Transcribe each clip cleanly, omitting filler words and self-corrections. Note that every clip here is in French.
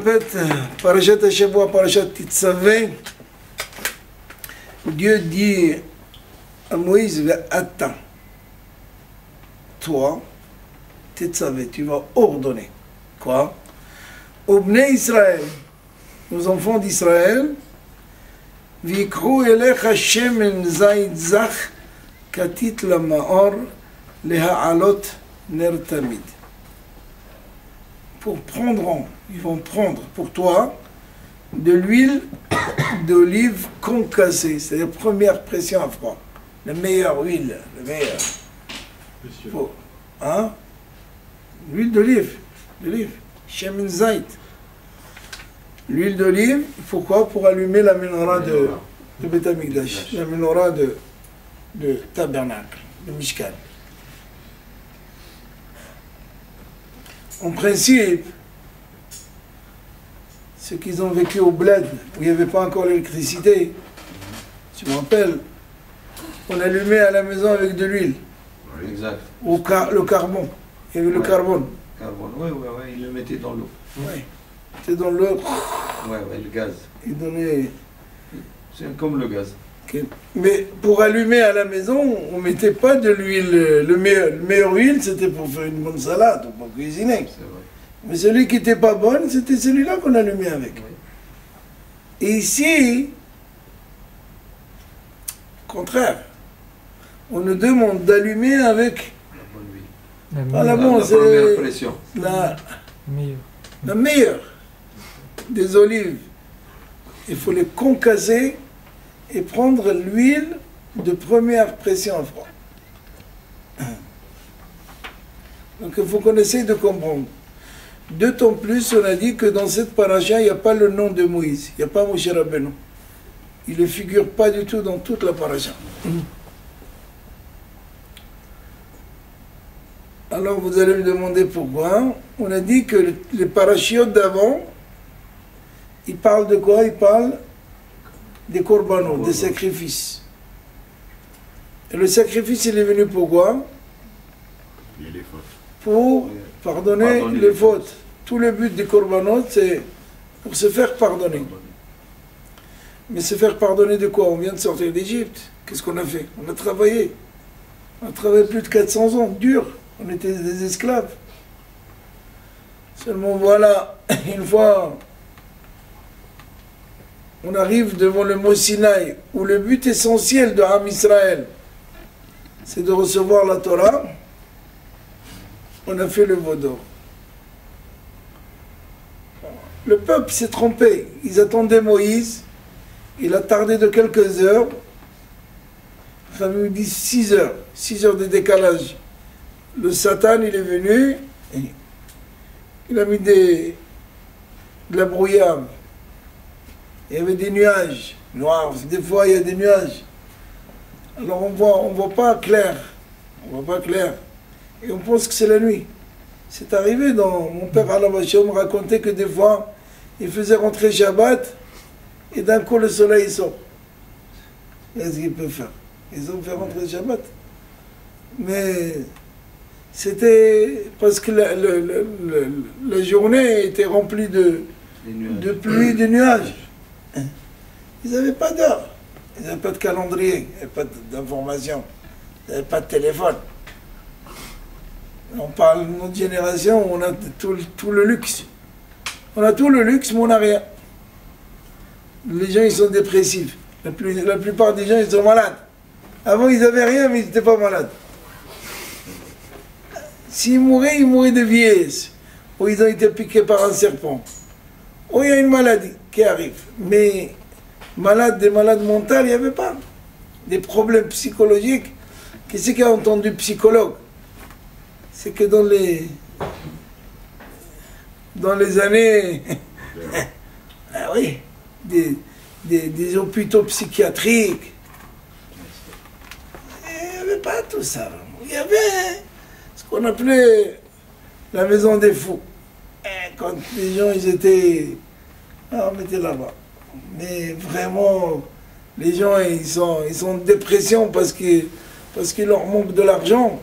Dalet, Parashat Hashavua, Parashat Tetzaveh, Dieu dit à Moïse, attends, toi, Tetzaveh, tu vas ordonner. Quoi? Au Bnei Israël, aux enfants d'Israël, Vikru elecha shemen zayit zach katit lamaor leha'alot ner tamid. Ils vont prendre pour toi de l'huile d'olive concassée, c'est-à-dire première pression à froid. La meilleure huile, la meilleure. Hein? L'huile d'olive, shemen zayit. L'huile d'olive, pourquoi? Pour allumer la menorah de Beth Amikdash, la menorah de tabernacle, de Mishkan. En principe, ceux qui ont vécu au bled, où il n'y avait pas encore l'électricité, tu me rappelles, on allumait à la maison avec de l'huile. Exact. Ou le carbone. Il y avait le carbone. Carbone, oui, il le mettait dans l'eau. Oui. C'était dans l'eau. Oui, le gaz. Il donnait... C'est comme le gaz. Okay. Mais pour allumer à la maison, on ne mettait pas de l'huile. Le meilleur huile, c'était pour faire une bonne salade ou pour cuisiner. C'est vrai. Mais celui qui n'était pas bon, c'était celui-là qu'on allumait avec. Oui. Et ici, au contraire, on nous demande d'allumer avec... La bonne huile. Pas la La première pression. La meilleure des olives. Il faut les concasser et prendre l'huile de première pression à froid. Donc il faut qu'on essaye de comprendre. D'autant plus, on a dit que dans cette paracha, il n'y a pas le nom de Moïse. Il n'y a pas Moshe Rabbeinu. Il ne figure pas du tout dans toute la paracha. Alors vous allez me demander pourquoi. On a dit que les parachiotes d'avant, ils parlent de quoi? Ils parlent des korbanos, des sacrifices. Et le sacrifice, il est venu pourquoi? Pour pardonner les fautes. Tout le but des korbanos, c'est pour se faire pardonner. Mais se faire pardonner de quoi? On vient de sortir d'Égypte. Qu'est-ce qu'on a fait? On a travaillé. On a travaillé plus de 400 ans, dur. On était des esclaves. Seulement voilà, une fois, on arrive devant le mont Sinaï, où le but essentiel de Ham Israël, c'est de recevoir la Torah. On a fait le veau d'or. Le peuple s'est trompé. Ils attendaient Moïse. Il a tardé de quelques heures. Enfin, ils disent 6 heures. 6 heures de décalage. Le Satan, il est venu. Il a mis de la brouillard. Il y avait des nuages noirs. Des fois, il y a des nuages. Alors, on voit pas clair. On voit pas clair. Et on pense que c'est la nuit. C'est arrivé dans... Mon père Alavaché me racontait que des fois, il faisait rentrer Shabbat, et d'un coup, le soleil sort. Qu'est-ce qu'il peut faire? Ils ont fait rentrer Shabbat. Mais c'était parce que la journée était remplie de pluie, de nuages. Ils n'avaient pas d'heure. Ils n'avaient pas de calendrier, ils n'avaient pas d'information, ils n'avaient pas de téléphone. On parle de notre génération, on a tout le luxe. On a tout le luxe, mais on n'a rien. Les gens, ils sont dépressifs. La plupart des gens, ils sont malades. Avant, ils n'avaient rien, mais ils n'étaient pas malades. S'ils mouraient, ils mouraient de vieillesse. Ou ils ont été piqués par un serpent. Ou il y a une maladie qui arrive. Mais des malades mentales, il n'y avait pas. Des problèmes psychologiques. Qu'est-ce qui a entendu psychologue? C'est que dans les années, ah oui, des hôpitaux psychiatriques, il n'y avait pas tout ça. Il y avait ce qu'on appelait la maison des fous. Et quand les gens, ils étaient, on était là-bas. Mais vraiment, les gens, ils sont en dépression parce qu'il leur manque de l'argent.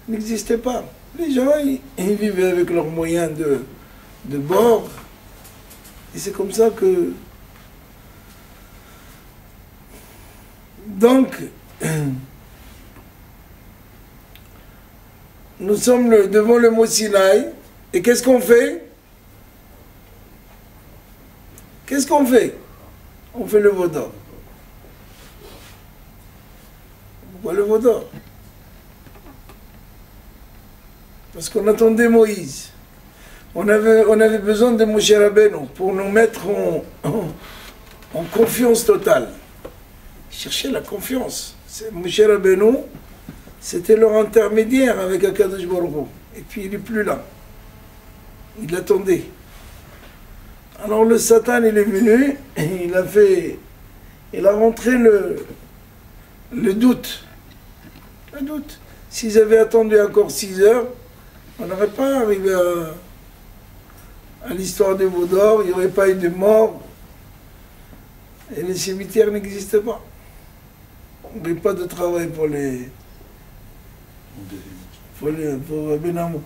N'existait pas. Les gens, ils vivaient avec leurs moyens de bord. Et c'est comme ça que... Donc, nous sommes devant le mont Sinaï. Et qu'est-ce qu'on fait? Qu'est-ce qu'on fait? On fait le veau d'or. Pourquoi le veau d'or? Parce qu'on attendait Moïse. On avait besoin de Moshe Rabbeinu pour nous mettre en confiance totale. Chercher la confiance. Moshe Rabbeinu, c'était leur intermédiaire avec Akadosh Baruch Hu. Et puis il n'est plus là. Il l'attendait. Alors le Satan, il est venu, et il a rentré le doute. Le doute. S'ils avaient attendu encore 6 heures, on n'aurait pas arrivé à l'histoire des veaux d'or, il n'y aurait pas eu de mort, et les cimetières n'existaient pas. On n'avait pas de travail pour Benamou.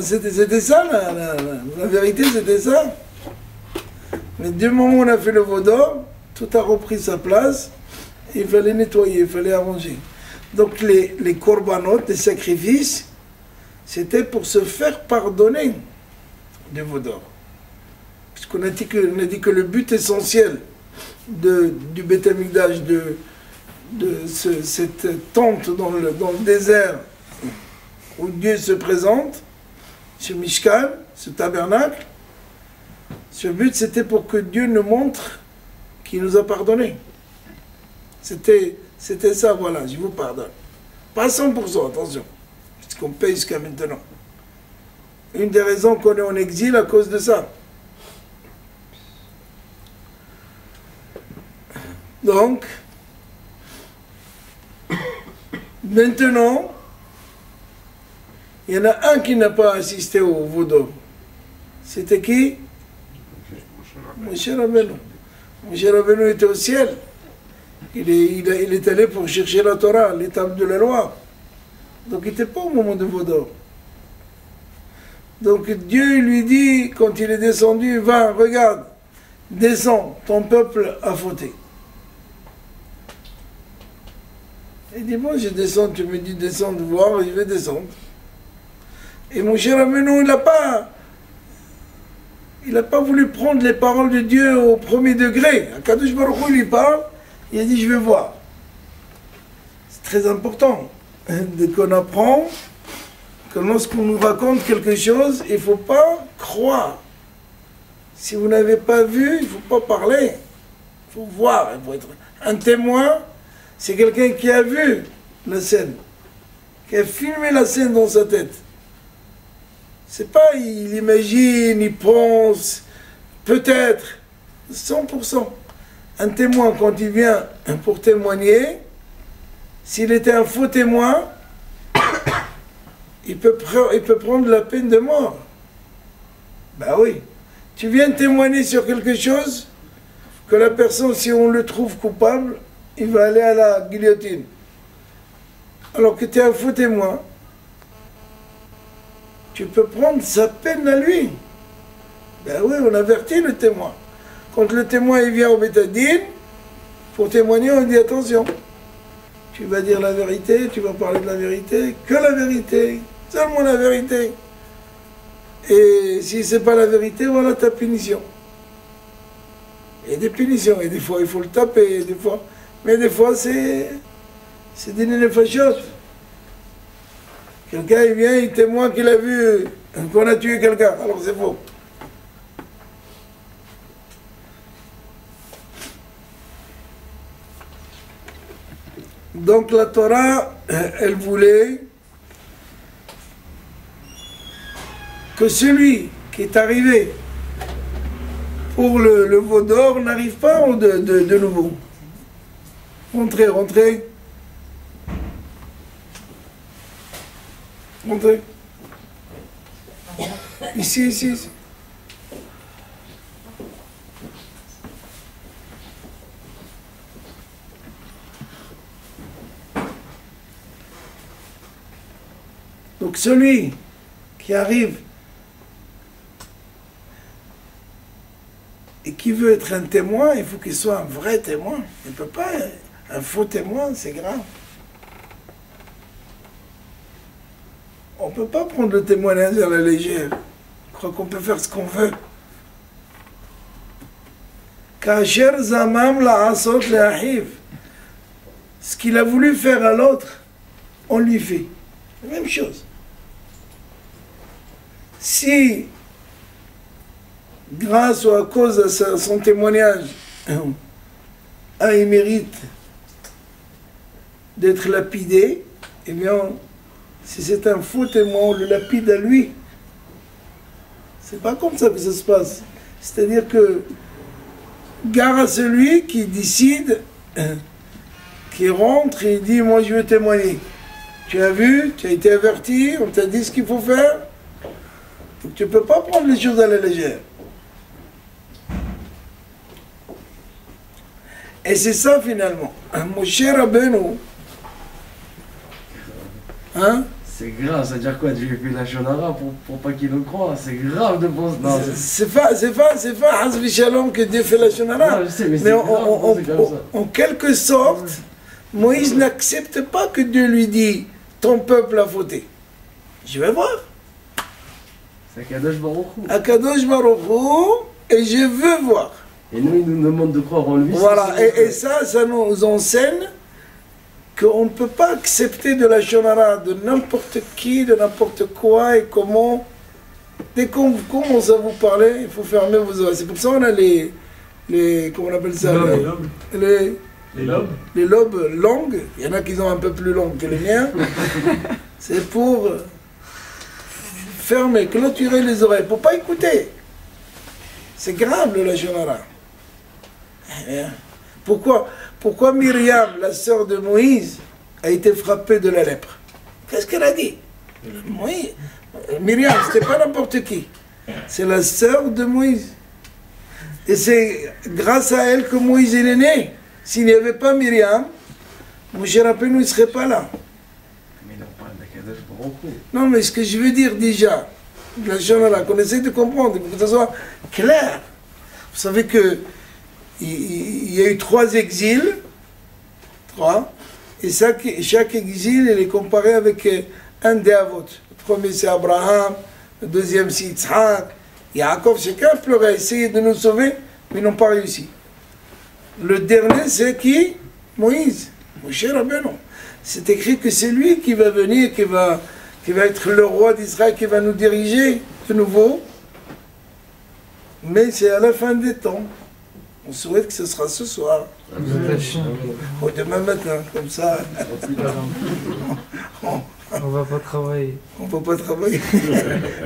C'était ça, la vérité, c'était ça. Mais du moment où on a fait le veau d'or, tout a repris sa place, et il fallait nettoyer, il fallait arranger. Donc les corbanotes, les sacrifices, c'était pour se faire pardonner des veaux d'or. Puisqu'on a dit que le but essentiel du Beth Amikdash, cette tente dans le désert où Dieu se présente, ce Mishkan, ce tabernacle, ce but c'était pour que Dieu nous montre qu'il nous a pardonné. C'était ça, voilà, je vous pardonne. Pas à 100%, attention, puisqu'on paye jusqu'à maintenant. Une des raisons qu'on est en exil à cause de ça. Donc, maintenant, il y en a un qui n'a pas assisté au veau d'or. C'était qui? Moshe Rabbeinu. Moshe Rabbeinu était au ciel. Il est allé pour chercher la Torah, l'étape de la loi. Donc il n'était pas au moment de veau d'or. Donc Dieu lui dit, quand il est descendu, va, regarde, descends, ton peuple a fauté. Il dit, moi je descends, tu me dis descendre, voir, je vais descendre. Et mon cher Rabbeinu, il n'a pas voulu prendre les paroles de Dieu au premier degré. Akadosh Baruch Hu lui parle, il a dit, je vais voir. C'est très important qu'on apprend que lorsqu'on nous raconte quelque chose, il ne faut pas croire. Si vous n'avez pas vu, il ne faut pas parler. Il faut voir. Il faut être un témoin. C'est quelqu'un qui a vu la scène, qui a filmé la scène dans sa tête. C'est pas, il imagine, il pense, peut-être, 100%. Un témoin, quand il vient pour témoigner, s'il était un faux témoin, il peut prendre la peine de mort. Ben oui. Tu viens témoigner sur quelque chose, que la personne, si on le trouve coupable, il va aller à la guillotine. Alors que tu es un faux témoin, tu peux prendre sa peine à lui. Ben oui, on avertit le témoin. Quand le témoin il vient au bétadine, pour témoigner, on dit attention. Tu vas dire la vérité, tu vas parler de la vérité, que la vérité, seulement la vérité. Et si c'est pas la vérité, voilà ta punition. Il y a des punitions, et des fois il faut le taper, des fois. Mais des fois c'est des nénéfachotes. Quelqu'un il vient, il témoigne qu'il a vu qu'on a tué quelqu'un, alors c'est faux. Donc la Torah, elle voulait que celui qui est arrivé pour le veau d'or n'arrive pas de nouveau. Rentrez, rentrez. Rentrez. Ici, ici, ici. Donc Donc celui qui arrive et qui veut être un témoin, il faut qu'il soit un vrai témoin. Il ne peut pas être un faux témoin, c'est grave. On ne peut pas prendre le témoignage à la légère. Je crois qu'on peut faire ce qu'on veut. Kasher zamam la asot le ahiv. Ce qu'il a voulu faire à l'autre, on lui fait. La même chose. Si, grâce ou à cause de son témoignage, il mérite d'être lapidé, eh bien, si c'est un faux témoin, on le lapide à lui. C'est pas comme ça que ça se passe. C'est-à-dire que, gare à celui qui décide, qui rentre et dit, moi je veux témoigner. Tu as vu, tu as été averti, on t'a dit ce qu'il faut faire. Donc tu ne peux pas prendre les choses à la légère. Et c'est ça finalement. Moshe Rabbeinu, hein? C'est grave, ça veut dire quoi? Dieu fait la shonara pour pas qu'il le croie. C'est grave de penser. Non, c'est pas Hazvi Shalom que Dieu fait la shonara. Non, je sais, mais mais en quelque sorte, Moïse n'accepte pas que Dieu lui dise ton peuple a fauté. Je vais voir. C'est Akadosh Baruch Hu. Akadosh Baruch Hu, et je veux voir. Et nous, il nous demande de croire en lui. Voilà, et ça nous enseigne qu'on ne peut pas accepter de la shonara de n'importe qui, de n'importe quoi et comment. Dès qu'on commence à vous parler, il faut fermer vos oreilles. C'est pour ça qu'on a les comment on appelle ça? Les lobes longues. Il y en a qui sont un peu plus longues que les miens. C'est pour fermer, clôturer les oreilles, pour ne pas écouter. C'est grave la shonara. Pourquoi Myriam, la sœur de Moïse, a été frappée de la lèpre? Qu'est-ce qu'elle a dit? Myriam, c'était pas n'importe qui. C'est la sœur de Moïse. Et c'est grâce à elle que Moïse est né. S'il n'y avait pas Myriam, Moshe Rabbeinu ne serait pas là. Mais on parle d'Akadosh Baruch Hu. Non, mais ce que je veux dire déjà, la shonara, qu'on essaie de comprendre, pour que ça soit clair. Vous savez que il y a eu 3 exils, 3, et chaque exil il est comparé avec un des avots. Le premier c'est Abraham, le deuxième c'est Yitzhak, Yaakov, chacun pleurait, essayé de nous sauver, mais ils n'ont pas réussi. Le dernier c'est qui? Moïse, Moshe Rabbeinu. C'est écrit que c'est lui qui va venir, qui va être le roi d'Israël, qui va nous diriger de nouveau, mais c'est à la fin des temps. On souhaite que ce sera ce soir. Ou demain matin, comme ça. On va pas travailler. On ne peut pas travailler.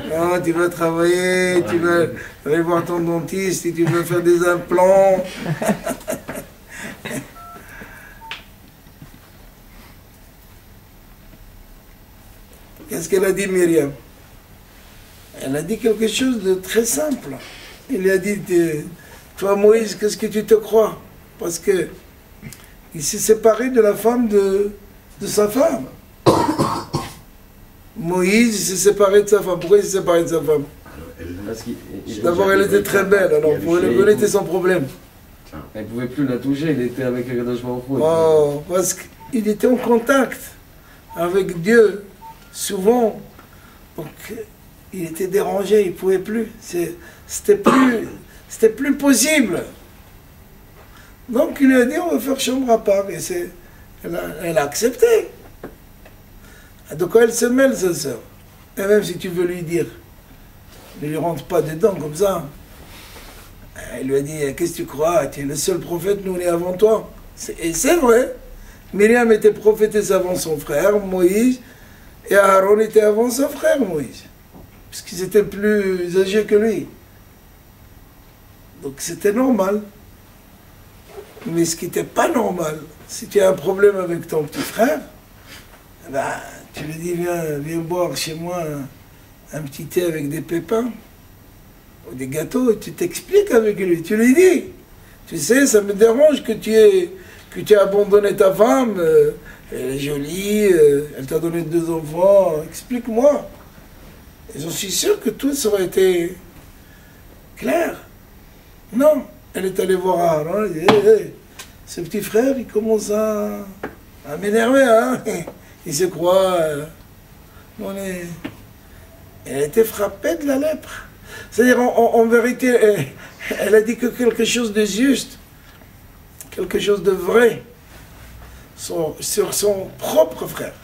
Non, tu vas travailler, tu vas aller voir ton dentiste, et tu vas faire des implants. Qu'est-ce qu'elle a dit, Myriam? Elle a dit quelque chose de très simple. Elle a dit... Toi, Moïse, qu'est-ce que tu te crois? Parce que il s'est séparé de la femme de sa femme. Moïse, il s'est séparé de sa femme. Pourquoi il s'est séparé de sa femme? D'abord, elle était très belle, alors pour elle était son problème. Elle ne pouvait plus la toucher, il était avec Akadosh Baruch Hu. Oh, parce qu'il était en contact avec Dieu, souvent. Donc, il était dérangé, il ne pouvait plus. C'était plus possible. Donc il a dit on va faire chambre à part. Et elle a accepté. De quoi elle se mêle, sa sœur? Et même si tu veux lui dire, ne lui rentre pas dedans comme ça. Elle lui a dit qu'est-ce que tu crois? Tu es le seul prophète, nous on est avant toi. Et c'est vrai. Myriam était prophétesse avant son frère Moïse, et Aaron était avant son frère Moïse, puisqu'ils étaient plus âgés que lui. Donc c'était normal. Mais ce qui n'était pas normal, si tu as un problème avec ton petit frère, ben, tu lui dis viens boire chez moi un petit thé avec des pépins ou des gâteaux, et tu t'expliques avec lui. Tu lui dis, tu sais, ça me dérange que tu aies abandonné ta femme, elle est jolie, elle t'a donné 2 enfants, explique-moi. Et je suis sûr que tout ça aurait été clair. Non, elle est allée voir Aaron, elle dit, hey, ce petit frère, il commence à m'énerver, hein. Il se croit... Elle a été frappée de la lèpre. C'est-à-dire, en vérité, elle a dit que quelque chose de juste, quelque chose de vrai, sur son propre frère,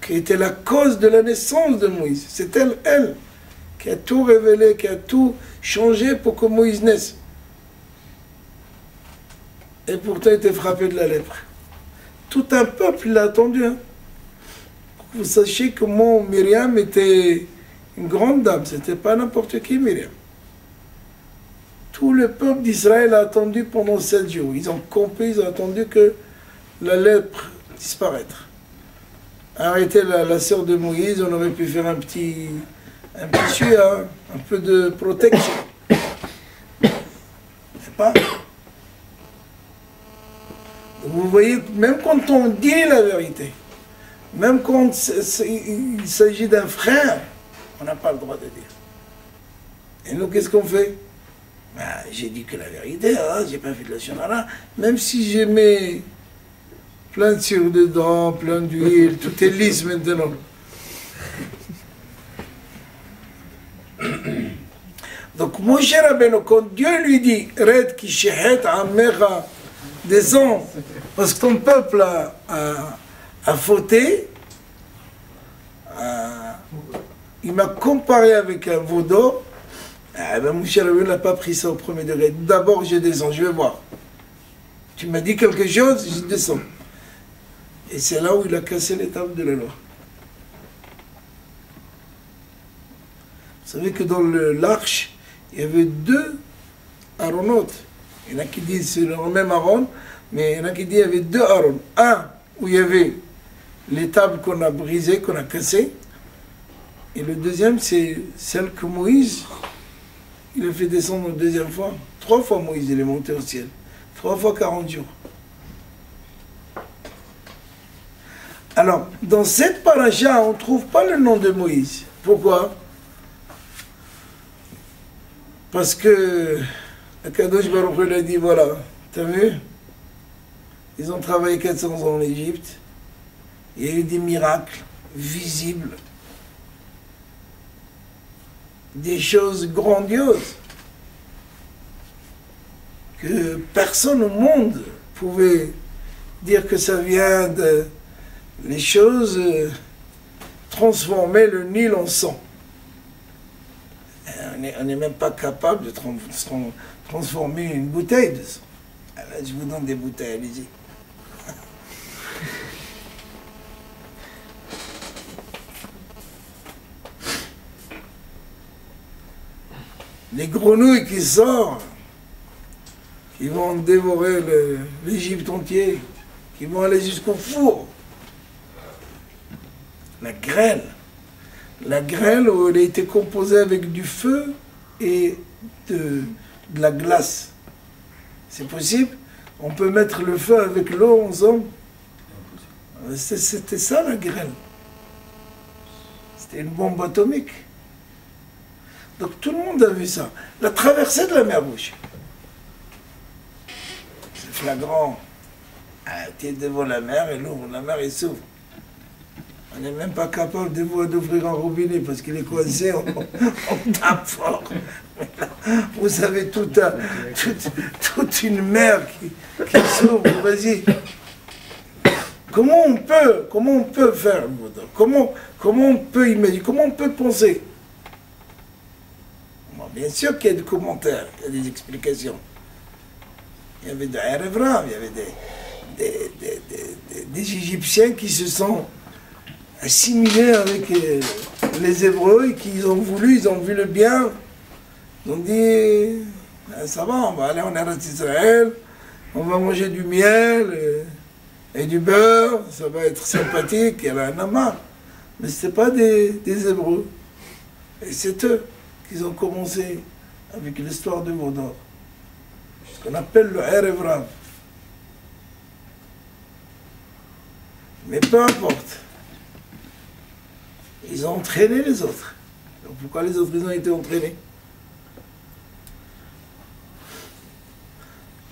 qui était la cause de la naissance de Moïse. C'est elle, qui a tout révélé, qui a tout changé pour que Moïse naisse. Et pourtant, il était frappé de la lèpre. Tout un peuple l'a attendu. Hein. Pour que vous sachiez comment Myriam était une grande dame. C'était pas n'importe qui, Myriam. Tout le peuple d'Israël a attendu pendant 7 jours. Ils ont compris, ils ont attendu que la lèpre disparaître. Arrêter la sœur de Moïse, on aurait pu faire un petit suivi, un peu de protection. C'est pas. Vous voyez, même quand on dit la vérité, même quand il s'agit d'un frère, on n'a pas le droit de dire. Et nous, qu'est-ce qu'on fait? Ben, j'ai dit que la vérité, hein, j'ai pas fait de la shonara, même si j'ai mis plein de cire dedans, plein d'huile, tout est lisse maintenant. Donc, Moshe Rabbeinu, quand Dieu lui dit, Red ki shehet amecha, descends, parce que ton peuple a fauté, il m'a comparé avec un veau d'or. Ben Moshe Rabbeinu n'a pas pris ça au premier degré. D'abord, je descends, je vais voir. Tu m'as dit quelque chose, je descends. Et c'est là où il a cassé les tables de la loi. Vous savez que dans l'arche, il y avait 2 Aaronotes. Il y en a qui disent c'est le même Aaron, mais il y en a qui disent qu'il y avait 2 Aaron. Un où il y avait les tables qu'on a brisées, qu'on a cassées. Et le deuxième, c'est celle que Moïse, il a fait descendre une 2e fois. 3 fois Moïse, il est monté au ciel. 3 fois 40 jours. Alors, dans cette paracha, on ne trouve pas le nom de Moïse. Pourquoi? Parce que Akadosh Baruch Hu a dit, voilà, t'as vu? Ils ont travaillé 400 ans en Égypte. Il y a eu des miracles visibles. Des choses grandioses que personne au monde pouvait dire que ça vient de... Les choses transformer le Nil en sang. On n'est même pas capable de transformer une bouteille de sang. Alors, je vous donne des bouteilles, allez-y. Les grenouilles qui sortent, qui vont dévorer l'Égypte entier, qui vont aller jusqu'au four. La grêle où elle a été composée avec du feu et de la glace. C'est possible? On peut mettre le feu avec l'eau ensemble? C'était ça la grêle. C'était une bombe atomique. Donc tout le monde a vu ça. La traversée de la mer Rouge. C'est flagrant. Tu es devant la mer et l'eau, la mer elle s'ouvre. On n'est même pas capable d'ouvrir un robinet parce qu'il est coincé, on tape fort. Vous avez toute une mer qui s'ouvre, vas-y. Comment on peut faire? Comment on peut imaginer? Comment on peut penser? Bon, bien sûr qu'il y a des commentaires, il y a des explications. Il y avait des Erevra, il y avait des Égyptiens qui se sont assimilés avec les Hébreux et qui ont vu le bien. Ils ont dit, ça va, on va aller en Eretz Israël, on va manger du miel et du beurre, ça va être sympathique, et là, on en a marre. Mais ce n'était pas des Hébreux. Et c'est eux qui ont commencé avec l'histoire de Vaudor. Ce qu'on appelle le Erev Rav. Mais peu importe. Ils ont entraîné les autres. Donc pourquoi les autres ils ont été entraînés?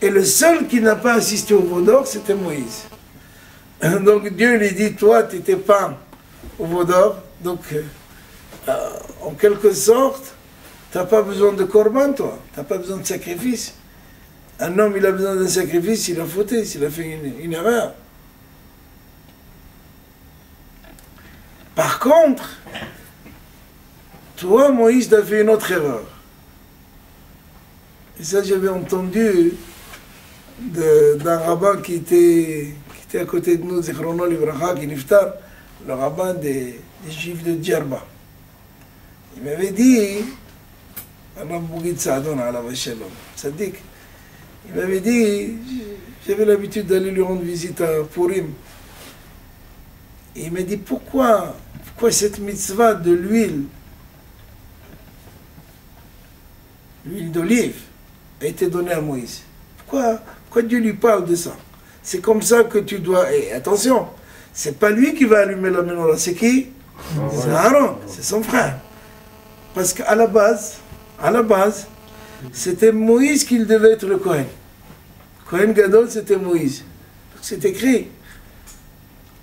Et le seul qui n'a pas assisté au veau d'or, c'était Moïse. Donc Dieu lui dit, toi, tu n'étais pas au veau d'or, donc en quelque sorte, tu n'as pas besoin de corban, toi. Tu n'as pas besoin de sacrifice. Un homme, il a besoin d'un sacrifice s'il a fauté, s'il a fait une erreur. Par contre, toi, Moïse, tu as fait une autre erreur. Et ça, j'avais entendu d'un rabbin qui était à côté de nous, Zichrono Livracha, qui niftar, le rabbin des Juifs de Djerba. Il m'avait dit, il m'avait dit, j'avais l'habitude d'aller lui rendre visite à Purim. Et il m'a dit, pourquoi cette mitzvah de l'huile d'olive a été donnée à Moïse? Pourquoi Dieu lui parle de ça? C'est comme ça que tu dois... Et attention, c'est pas lui qui va allumer la menorah, c'est qui? C'est Aaron, c'est son frère. Parce qu'à la base, c'était Moïse qui devait être le Kohen. Kohen Gadol, c'était Moïse. C'est écrit.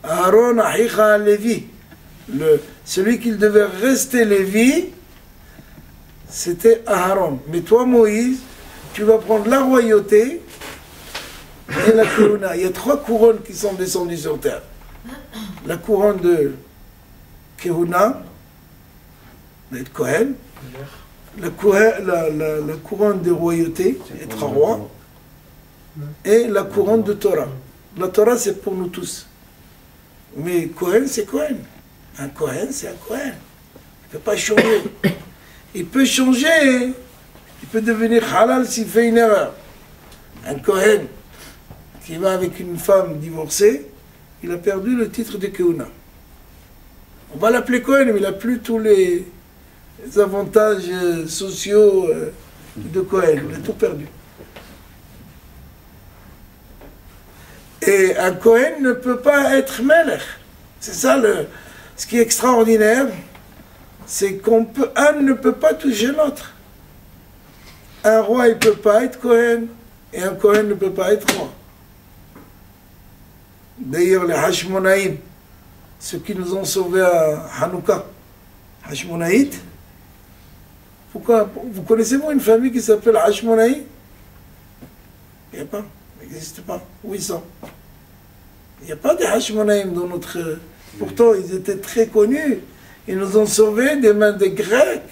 Aaron ahicha Lévi. Celui qui devait rester Lévi, c'était Aaron. Mais toi, Moïse, tu vas prendre la royauté et la couronne. Il y a 3 couronnes qui sont descendues sur terre. La couronne de Kehuna, d'être Kohen, la couronne de royauté, être roi, et la couronne de Torah. La Torah, c'est pour nous tous. Mais Kohen, c'est Kohen. Un Kohen, c'est un Kohen. Il ne peut pas changer. Il peut changer, il peut devenir halal s'il fait une erreur. Un Kohen qui va avec une femme divorcée, il a perdu le titre de Kehuna. On va l'appeler Kohen, mais il n'a plus tous les avantages sociaux de Kohen. Il a tout perdu. Et un Kohen ne peut pas être Melech. C'est ça ce qui est extraordinaire, c'est qu'un ne peut pas toucher l'autre. Un roi, il ne peut pas être Kohen, et un Kohen ne peut pas être roi. D'ailleurs, les Hashmonaïm, ceux qui nous ont sauvés à Hanouka, Hashmonaït, pourquoi? Vous connaissez-vous une famille qui s'appelle Hashmonaï? Il n'y a pas, il n'existe pas. Où ils sont? Il n'y a pas de Hashmonaïm dans notre... Pourtant, ils étaient très connus. Ils nous ont sauvés des mains des Grecs.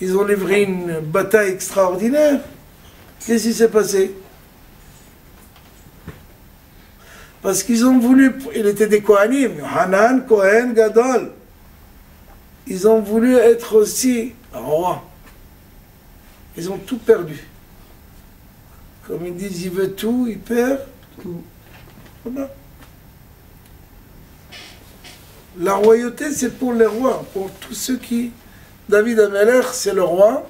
Ils ont livré une bataille extraordinaire. Qu'est-ce qui s'est passé? Parce qu'ils ont voulu... Il était des Kohanim. Hanan, Kohen, Gadol. Ils ont voulu être aussi rois. Ils ont tout perdu. Comme ils disent, il veut tout, il perd tout. Voilà. La royauté, c'est pour les rois, pour tous ceux qui... David Amelech, c'est le roi.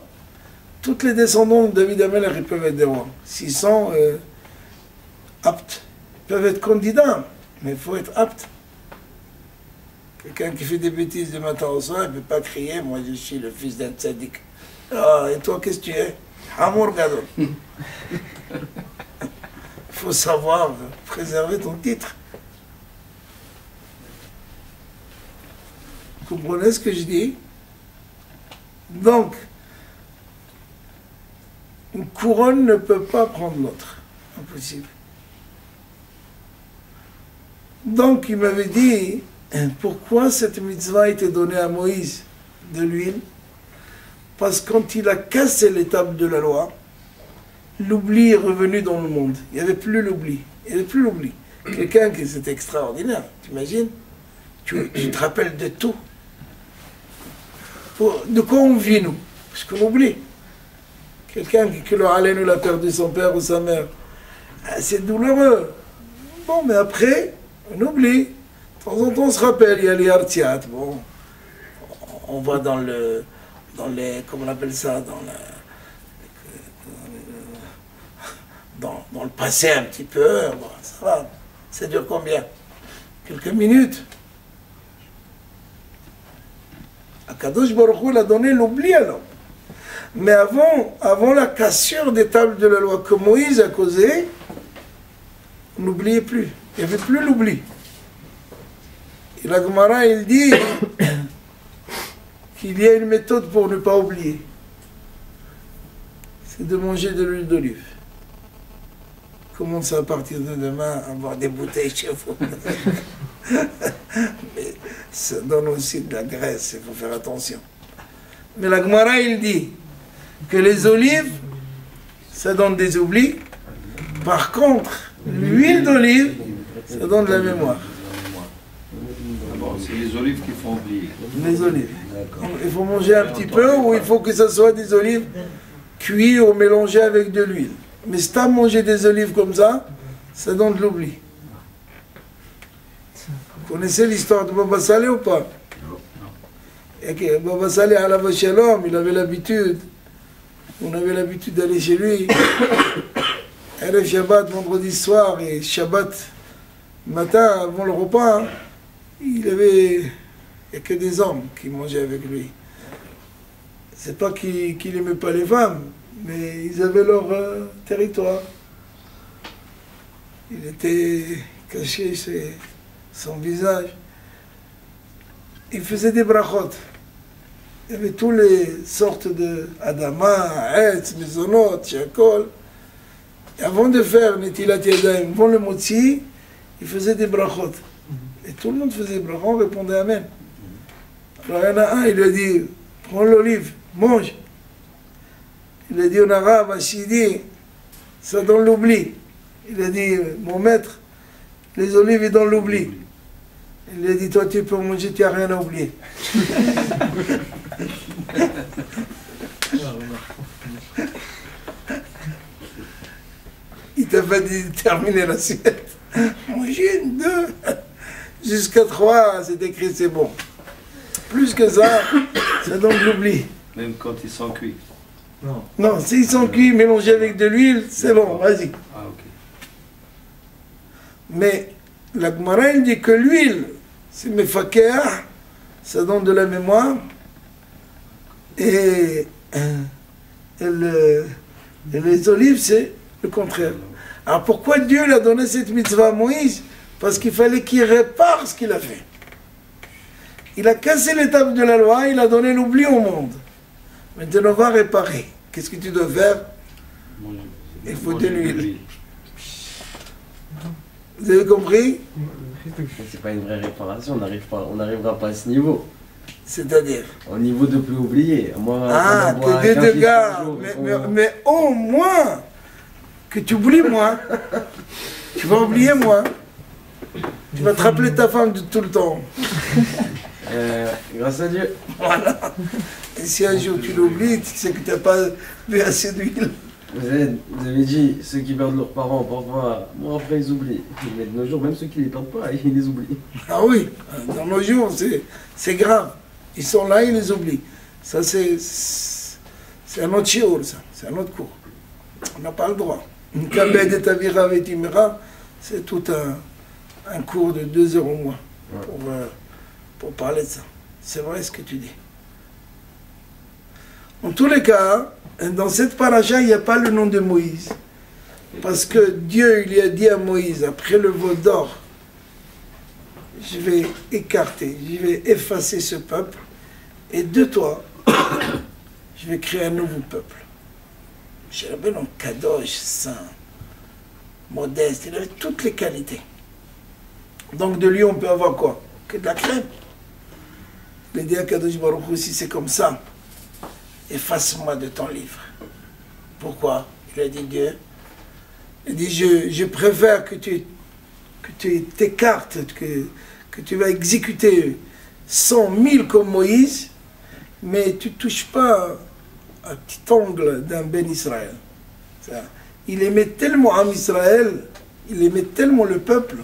Toutes les descendants de David Amelech, ils peuvent être des rois. S'ils sont aptes. Ils peuvent être candidats, mais il faut être apte. Quelqu'un qui fait des bêtises du matin au soir, il ne peut pas crier, moi je suis le fils d'un tzaddik. Ah, et toi, qu'est-ce que tu es? Amour Gadol. Il faut savoir préserver ton titre. Vous comprenez ce que je dis? Donc, une couronne ne peut pas prendre l'autre. Impossible. Donc, il m'avait dit, pourquoi cette mitzvah a été donnée à Moïse de l'huile? Parce que quand il a cassé l'étape de la loi, l'oubli est revenu dans le monde. Il n'y avait plus l'oubli. Il n'y avait plus l'oubli. Quelqu'un qui c'était extraordinaire, t'imagines? Tu te rappelles de tout. De quoi on vit, nous? Parce qu'on oublie. Quelqu'un qui le râlait, nous l'a perdu son père ou sa mère. C'est douloureux. Bon, mais après, on oublie. De temps en temps, on se rappelle, il y a les artiat. Bon, on va dans les, comment on appelle ça, dans le passé un petit peu. Bon, ça va. Ça dure combien? quelques minutes. Akadosh Baruch Hu, il a donné l'oubli alors. Mais avant la cassure des tables de la loi que Moïse a causé, on n'oubliait plus. Il n'y avait plus l'oubli. Et la Gemara, il dit qu'il y a une méthode pour ne pas oublier. C'est de manger de l'huile d'olive. Commence à partir de demain à avoir des bouteilles chez vous. Mais ça donne aussi de la graisse, il faut faire attention. Mais la Gemara, il dit que les olives, ça donne des oublis. Par contre, l'huile d'olive, ça donne de la mémoire. D'abord, c'est les olives qui font oublier. Les olives. Il faut manger un petit peu ou il faut que ce soit des olives cuites ou mélangées avec de l'huile. Mais si tu as mangé des olives comme ça donne de l'oubli. Vous connaissez l'histoire de Baba Saleh ou pas? Et que Baba Saleh à la Vachalom, il avait l'habitude, on avait l'habitude d'aller chez lui. Erev Shabbat, vendredi soir et Shabbat matin, avant le repas, hein, il n'y a que des hommes qui mangeaient avec lui. C'est pas qu'il n'aimait pas les femmes, mais ils avaient leur territoire. Il était caché, son visage. Il faisait des brachot. Il y avait toutes les sortes de Adama, Etz, Mezonot, Shakol. Et avant de faire Netilat Yadayim, avant le Motzi, il faisait des brachot. Et tout le monde faisait des brachot, on répondait Amen. Alors il y en a un, il lui a dit, prends l'olive, mange. Il a dit en arabe, Achidi, ça donne l'oubli. Il a dit, mon maître, les olives, ils donnent l'oubli. Il lui a dit, toi tu peux manger, tu n'as rien à oublier. Il t'a pas dit de terminer l'assiette. Manger une, deux, jusqu'à trois, c'est écrit, c'est bon. Plus que ça donne de l'oubli. Même quand ils sont cuits. Non, s'ils sont cuits, mélangés avec de l'huile, c'est bon, vas-y. Ah, ok. Mais la Gemara, il dit que l'huile, c'est mefakeah, ça donne de la mémoire, et les olives, c'est le contraire. Alors pourquoi Dieu lui a donné cette mitzvah à Moïse? Parce qu'il fallait qu'il répare ce qu'il a fait. Il a cassé l'étape de la loi, il a donné l'oubli au monde. Maintenant, on va réparer. Qu'est-ce que tu dois faire? Il faut de l'huile. Vous avez compris? C'est pas une vraie réparation, on n'arrivera pas à ce niveau. C'est-à-dire? Au niveau de plus oublier. Moi, que des gars. Mais au moins, que tu oublies moi. Tu vas oublier moi. Tu vas te rappeler ta femme de tout le temps. Grâce à Dieu. Voilà. Et si un jour tu l'oublies, tu sais que tu n'as pas bu assez d'huile. Vous avez dit, ceux qui perdent leurs parents, parfois, bon, après ils oublient. Mais de nos jours, même ceux qui ne les perdent pas, ils les oublient. Ah oui, dans nos jours, c'est grave. Ils sont là, ils les oublient. Ça, c'est un autre shiur, ça. C'est un autre cours. On n'a pas le droit. Une kabed et tavira vetimera, c'est tout un cours de 2 heures au moins pour parler de ça. C'est vrai ce que tu dis. En tous les cas, dans cette paracha, il n'y a pas le nom de Moïse. Parce que Dieu il lui a dit à Moïse, après le veau d'or, je vais écarter, je vais effacer ce peuple, et de toi, je vais créer un nouveau peuple. J'avais un kadosh, saint, modeste, il avait toutes les qualités. Donc de lui, on peut avoir quoi? Que de la crème. Il a dit à Kadosh Baruch Hu, si c'est comme ça, efface-moi de ton livre. Pourquoi? Il a dit Dieu. Il dit, je préfère que tu t'écartes, que tu vas exécuter 100 000 comme Moïse, mais tu ne touches pas un petit ongle d'un Ben Israël. Il aimait tellement Am Israël, il aimait tellement le peuple.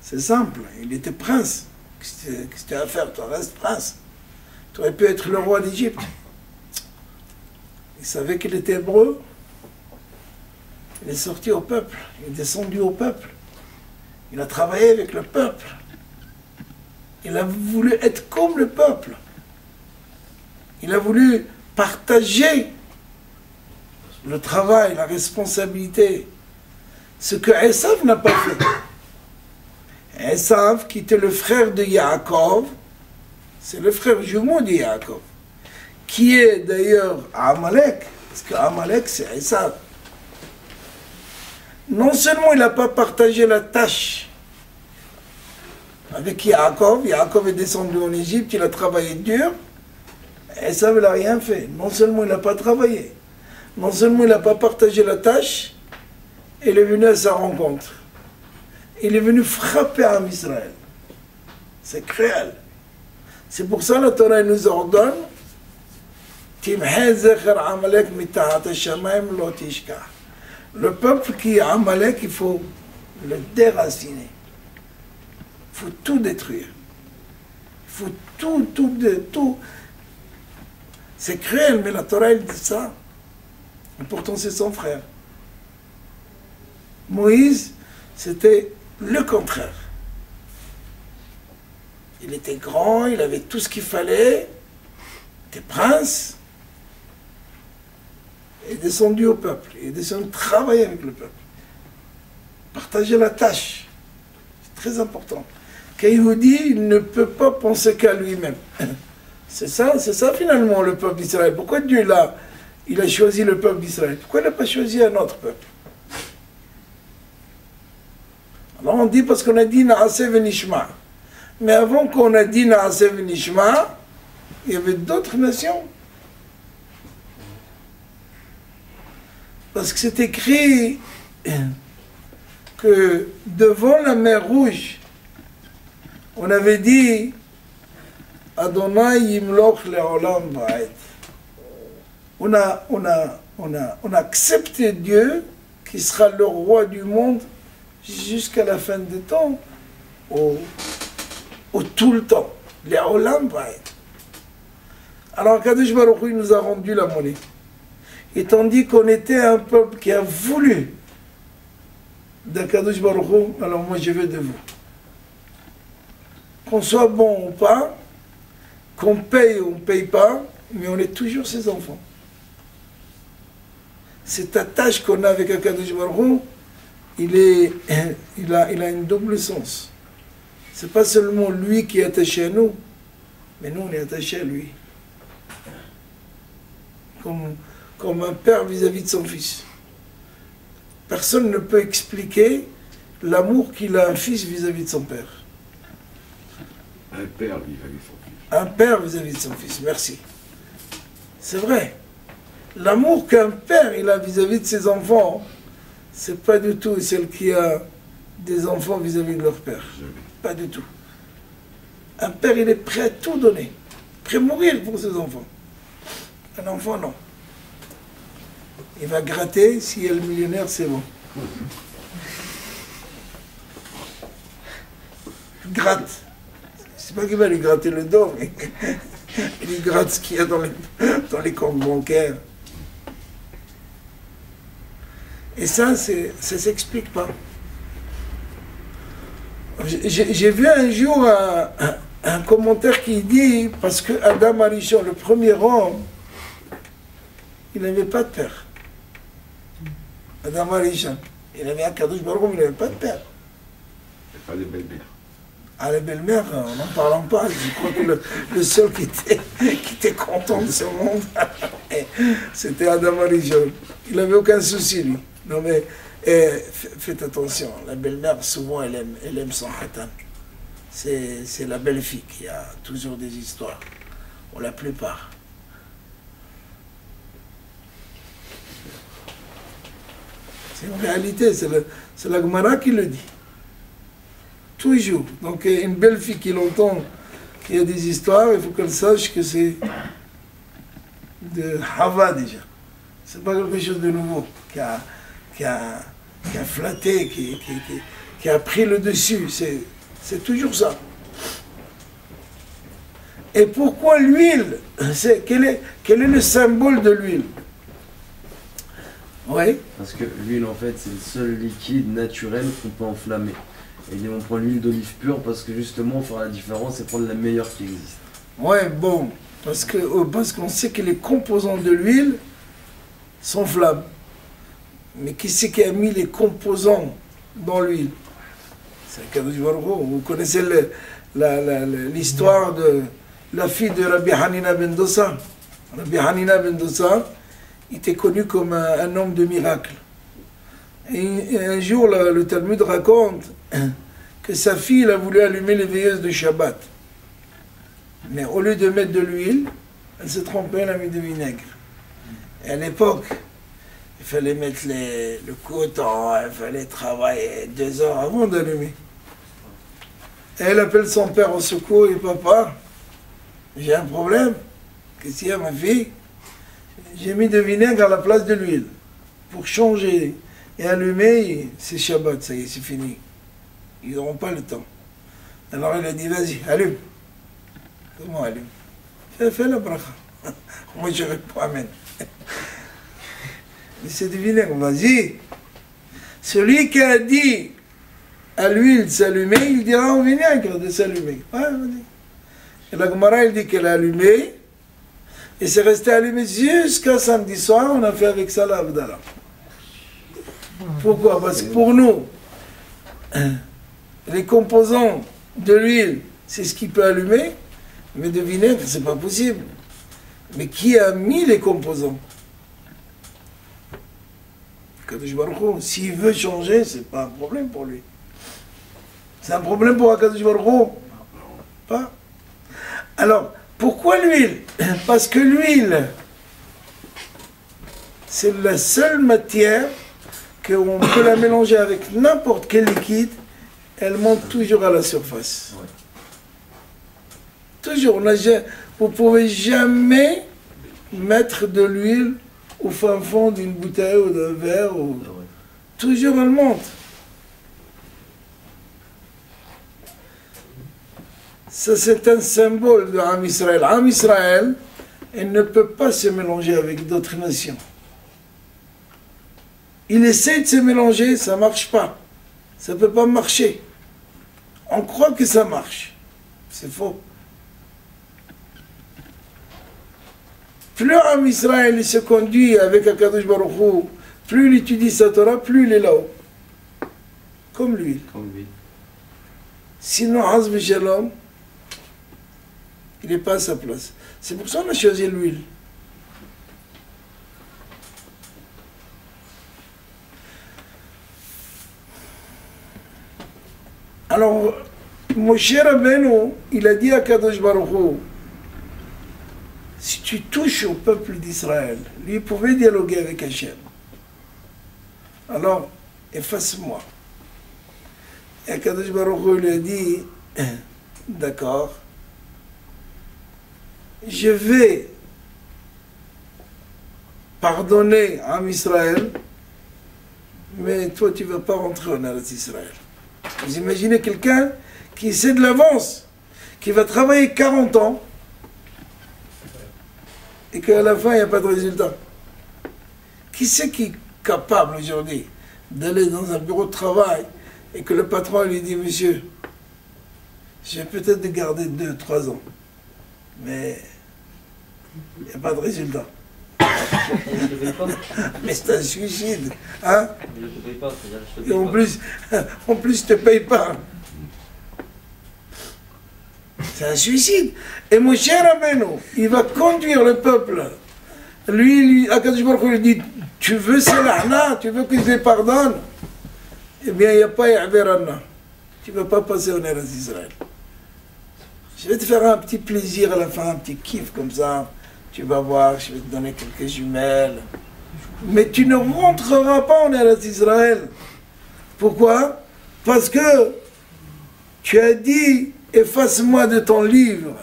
C'est simple, il était prince. Qu'est-ce que tu as à faire? Tu restes prince. Tu aurais pu être le roi d'Égypte. Il savait qu'il était hébreu. Il est sorti au peuple, il est descendu au peuple. Il a travaillé avec le peuple. Il a voulu être comme le peuple. Il a voulu partager le travail, la responsabilité. Ce que Esav n'a pas fait. Esav, qui était le frère de Yaakov, c'est le frère jumeau de Yaakov, qui est d'ailleurs Amalek, parce qu'Amalek c'est Esav. Non seulement il n'a pas partagé la tâche avec Yaakov, Yaakov est descendu en Égypte, il a travaillé dur, Esav n'a rien fait. Non seulement il n'a pas travaillé, non seulement il n'a pas partagé la tâche, il est venu à sa rencontre. Il est venu frapper Am Israël. C'est cruel. C'est pour ça que la Torah nous ordonne le peuple qui est Amalek, il faut le déraciner. Il faut tout détruire. Il faut tout. C'est cruel, mais la Torah elle dit ça. Et pourtant c'est son frère. Moïse, c'était le contraire. Il était grand, il avait tout ce qu'il fallait, il était prince. Il est descendu au peuple, il est descendu travailler avec le peuple. Partager la tâche, c'est très important. Qu'un Yehudi, il ne peut pas penser qu'à lui-même. C'est ça finalement le peuple d'Israël. Pourquoi Dieu il a choisi le peuple d'Israël? Pourquoi il n'a pas choisi un autre peuple? Alors on dit parce qu'on a dit Naaseh Venishma. Mais avant qu'on a dit Naaseh Venishma, il y avait d'autres nations. Parce que c'est écrit que devant la mer Rouge, on avait dit Adonai Yimloch Leolam Ba'ed. On a accepté Dieu qui sera le roi du monde jusqu'à la fin des temps, au tout le temps. Leolam Ba'ed. Alors Kadosh Baruch Hu nous a rendu la monnaie. Et tandis qu'on était un peuple qui a voulu d'Akadosh Baruch Hu, alors moi je veux de vous. Qu'on soit bon ou pas, qu'on paye ou on ne paye pas, mais on est toujours ses enfants. Cette attache qu'on a avec Akadosh Baruch Hu, il a une double sens. C'est pas seulement lui qui est attaché à nous, mais nous on est attaché à lui. Comme un père vis-à-vis de son fils. Personne ne peut expliquer l'amour qu'il a un fils vis-à-vis de son père. Un père vis-à-vis de son fils. Un père vis-à-vis de son fils, merci. C'est vrai. L'amour qu'un père il a vis-à-vis de ses enfants, c'est pas du tout celle qui a des enfants vis-à-vis de leur père. Pas du tout. Un père, il est prêt à tout donner. Prêt à mourir pour ses enfants. Un enfant, non. Il va gratter, s'il y a le millionnaire, c'est bon. Il gratte. C'est pas qu'il va lui gratter le dos, mais il lui gratte ce qu'il y a dans les comptes bancaires. Et ça s'explique pas. J'ai vu un jour un commentaire qui dit, parce que Adam Arishon, le premier homme, il n'avait pas de père. Adam Arishon, il avait un Kadosh Baruch Hu, il n'avait pas de père. Et pas de belle-mère. Ah, les belles-mères, n'en parlons pas. Je crois que le seul qui était content de ce monde, c'était Adam Arishon. Il n'avait aucun souci, lui. Non mais, faites attention, la belle-mère, souvent, elle aime son hatan. C'est la belle-fille qui a toujours des histoires, ou la plupart. C'est une réalité, c'est la Gemara qui le dit. Toujours. Donc une belle fille qui l'entend, qui a des histoires, il faut qu'elle sache que c'est de Hava déjà. C'est pas quelque chose de nouveau, qui a flatté, qui a pris le dessus. C'est toujours ça. Et pourquoi l'huile? Quel est le symbole de l'huile? Oui. Parce que l'huile, en fait, c'est le seul liquide naturel qu'on peut enflammer. Et il dit on prend l'huile d'olive pure parce que justement, faire la différence et prendre la meilleure qui existe. Ouais, bon, parce qu'on sait que les composants de l'huile sont flammes. Mais qui c'est qui a mis les composants dans l'huile? C'est Kadosh Baruch Hu. Vous connaissez l'histoire de la fille de Rabbi Hanina ben Dossa. Rabbi Hanina ben Dossa était connu comme un homme de miracle. Et un jour, le Talmud raconte que sa fille elle a voulu allumer les veilleuses de Shabbat. Mais au lieu de mettre de l'huile, elle s'est trompée, elle a mis du vinaigre. Et à l'époque, il fallait mettre le coton, il fallait travailler 2 heures avant d'allumer. Et elle appelle son père au secours et papa, j'ai un problème. Qu'est-ce qu'il y a ma fille? J'ai mis de vinaigre à la place de l'huile pour changer et allumer, c'est Shabbat, ça y est, c'est fini. Ils n'auront pas le temps. Alors il a dit, vas-y, allume. Comment allume? Fais la bracha. Moi je réponds amen. Mais c'est du vinaigre, vas-y. Celui qui a dit à l'huile de s'allumer, il dira au vinaigre de s'allumer. Ouais, vas-y. Et la Gemara, il dit qu'elle a allumé, et c'est resté allumé jusqu'à samedi soir, on a fait avec ça l'Abdallah. Pourquoi? Parce que pour nous, les composants de l'huile, c'est ce qui peut allumer, mais de vinaigre, c'est pas possible. Mais qui a mis les composants? Kadosh Baruch Hu. S'il veut changer, c'est pas un problème pour lui. C'est un problème pour Kadosh Baruch Hu. Pas. Alors, pourquoi l'huile? Parce que l'huile, c'est la seule matière qu'on peut la mélanger avec n'importe quel liquide, elle monte toujours à la surface. Ouais. Toujours. Vous ne pouvez jamais mettre de l'huile au fin fond d'une bouteille ou d'un verre. Ou... Ah ouais. Toujours elle monte. Ça, c'est un symbole de Am Israël. Am Israël, elle ne peut pas se mélanger avec d'autres nations. Il essaie de se mélanger, ça ne marche pas. Ça ne peut pas marcher. On croit que ça marche. C'est faux. Plus Am Israël il se conduit avec Akadosh Baruch Hu, plus il étudie sa Torah, plus il est là-haut. Comme l'huile. Comme lui. Sinon, Hazb Shalom, il n'est pas à sa place. C'est pour ça qu'on a choisi l'huile. Alors, Moshe Rabbeinu, il a dit à Kadosh Baruch Hu, si tu touches au peuple d'Israël, lui pouvait dialoguer avec Hachem. Alors, efface-moi. Et Kadosh Baruch Hu lui a dit, d'accord, je vais pardonner à Israël, mais toi tu ne vas pas rentrer en Eretz Israël. Vous imaginez quelqu'un qui sait de l'avance, qui va travailler 40 ans, et qu'à la fin il n'y a pas de résultat. Qui c'est qui est capable aujourd'hui d'aller dans un bureau de travail et que le patron lui dit, monsieur, je vais peut-être te garder 2-3 ans, mais il n'y a pas de résultat. Mais c'est un suicide. Hein? Et en plus, je ne te paye pas. C'est un suicide. Et mon cher Rabbeinu, il va conduire le peuple. Lui Akadosh Baruch Hu lui dit, tu veux Salahna, tu veux que je les pardonne? Eh bien, il n'y a pas Ya'verana. Tu ne vas pas passer en Eretz Israël. Je vais te faire un petit plaisir à la fin, un petit kiff comme ça. Tu vas voir, je vais te donner quelques jumelles. Mais tu ne rentreras pas en Eretz Israël. Pourquoi? Parce que tu as dit, efface-moi de ton livre.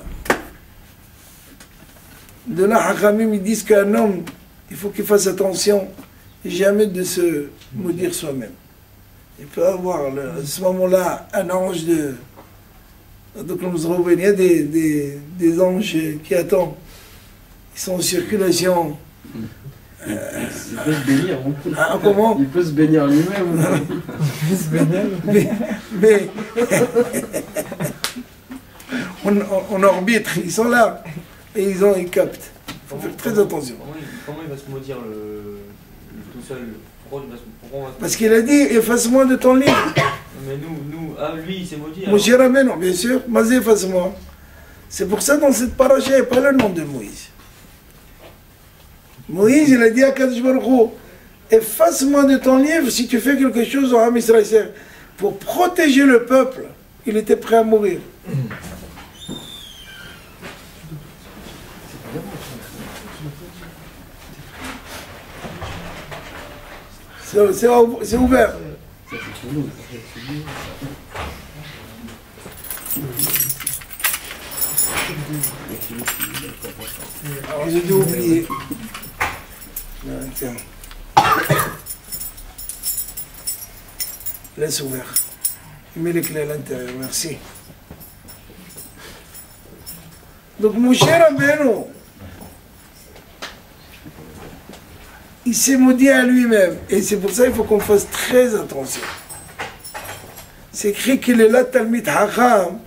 De là, Hachamim, ils disent qu'un homme, il faut qu'il fasse attention, jamais de se maudire soi-même. Il peut avoir, à ce moment-là, un ange de... Donc, il y a des anges qui attendent. Ils sont en circulation Il peut se bénir. Ah, comment? Il peut se bénir lui-même. Mais on orbite, ils sont là. Et ils captent. Il faut faire très attention. Comment il va se maudire tout seul? Pourquoi on va se Parce qu'il a dit, efface-moi de ton livre. Mais lui, il s'est maudit. Mon cher ami, non, bien sûr. Mazé, efface-moi. C'est pour ça, dans cette paracha, il n'y a pas le nom de Moïse. Moïse, il a dit à Kadosh Baruch Hu, efface-moi de ton livre si tu fais quelque chose en Am Israël. Pour protéger le peuple, il était prêt à mourir. C'est ouvert. Alors j'ai dû oublier. Tiens. Laisse ouvert. Mets les clés à l'intérieur, merci. Donc mon cher Rabbeinu, il s'est maudit à lui-même. Et c'est pour ça qu'il faut qu'on fasse très attention. C'est écrit qu'il est là, Talmid Hacham.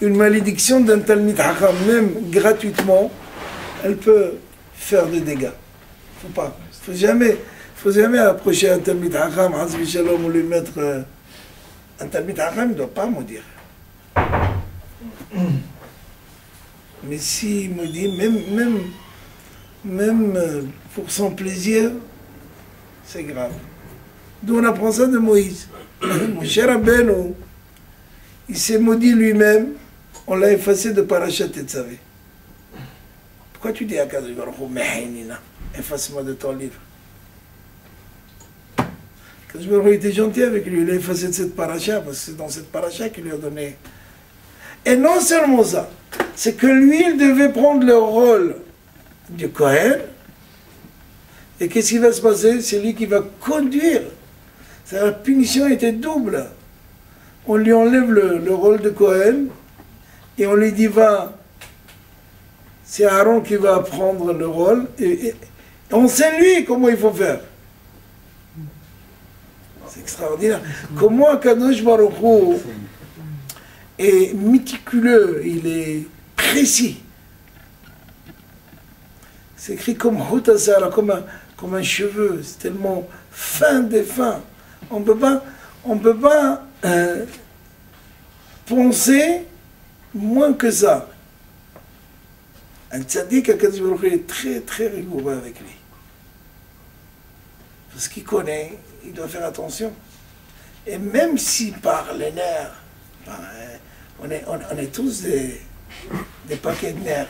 Une malédiction d'un Talmid Hacham, même gratuitement, elle peut faire des dégâts. Faut jamais approcher un Talmid Hacham, Hazbi Shalom, ou lui mettre... un Talmid Hacham ne doit pas maudire. Mais s'il maudit, même pour son plaisir, c'est grave. D'où on apprend ça de Moïse. Mon cher Rabbeinu, il s'est maudit lui-même, on l'a effacé de Parashat Tetzavé. Pourquoi tu dis à Kadosh Baruch Hu, Mehainina, efface-moi de ton livre? Kadosh Baruch Hu était gentil avec lui, il a effacé de cette paracha, parce que c'est dans cette paracha qu'il lui a donné. Et non seulement ça, c'est que lui, il devait prendre le rôle du Kohen. Et qu'est-ce qui va se passer? C'est lui qui va conduire. La punition était double. On lui enlève le rôle de Kohen et on lui dit va. C'est Aaron qui va prendre le rôle et on sait lui comment il faut faire. C'est extraordinaire. Comment Kadosh Baruch Hu est méticuleux, il est précis. C'est écrit comme Hutasara, comme un cheveu, c'est tellement fin des fins. On ne peut pas penser moins que ça. Un tzaddik, est très très rigoureux avec lui. Parce qu'il connaît, il doit faire attention. Et même si par les nerfs, on est tous des paquets de nerfs.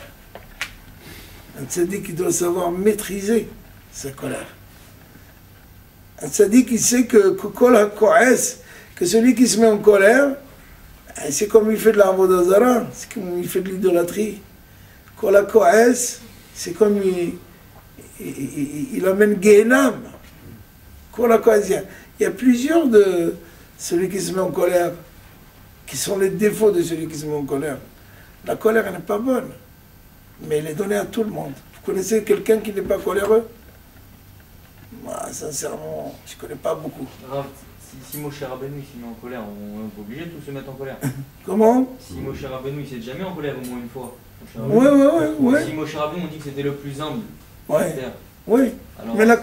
Un tzaddik qui doit savoir maîtriser sa colère. Un tzaddik qui sait que celui qui se met en colère, c'est comme il fait de l'Avodah Zara, c'est comme il fait de l'idolâtrie. Kol HaKo'es, c'est comme il amène Gehenam. Kol HaKo'es, il y a plusieurs de celui qui se met en colère, qui sont les défauts de celui qui se met en colère. La colère n'est pas bonne, mais elle est donnée à tout le monde. Vous connaissez quelqu'un qui n'est pas coléreux? Moi, sincèrement, je ne connais pas beaucoup. Si Moshe Rabbeinu s'est mis en colère, on est obligé de tous se mettre en colère. Comment? Si Moshe Rabbeinu il s'est jamais en colère au moins une fois. Ouais. Si Moshe Rabbeinu on dit que c'était le plus humble. Oui. Alors, mais la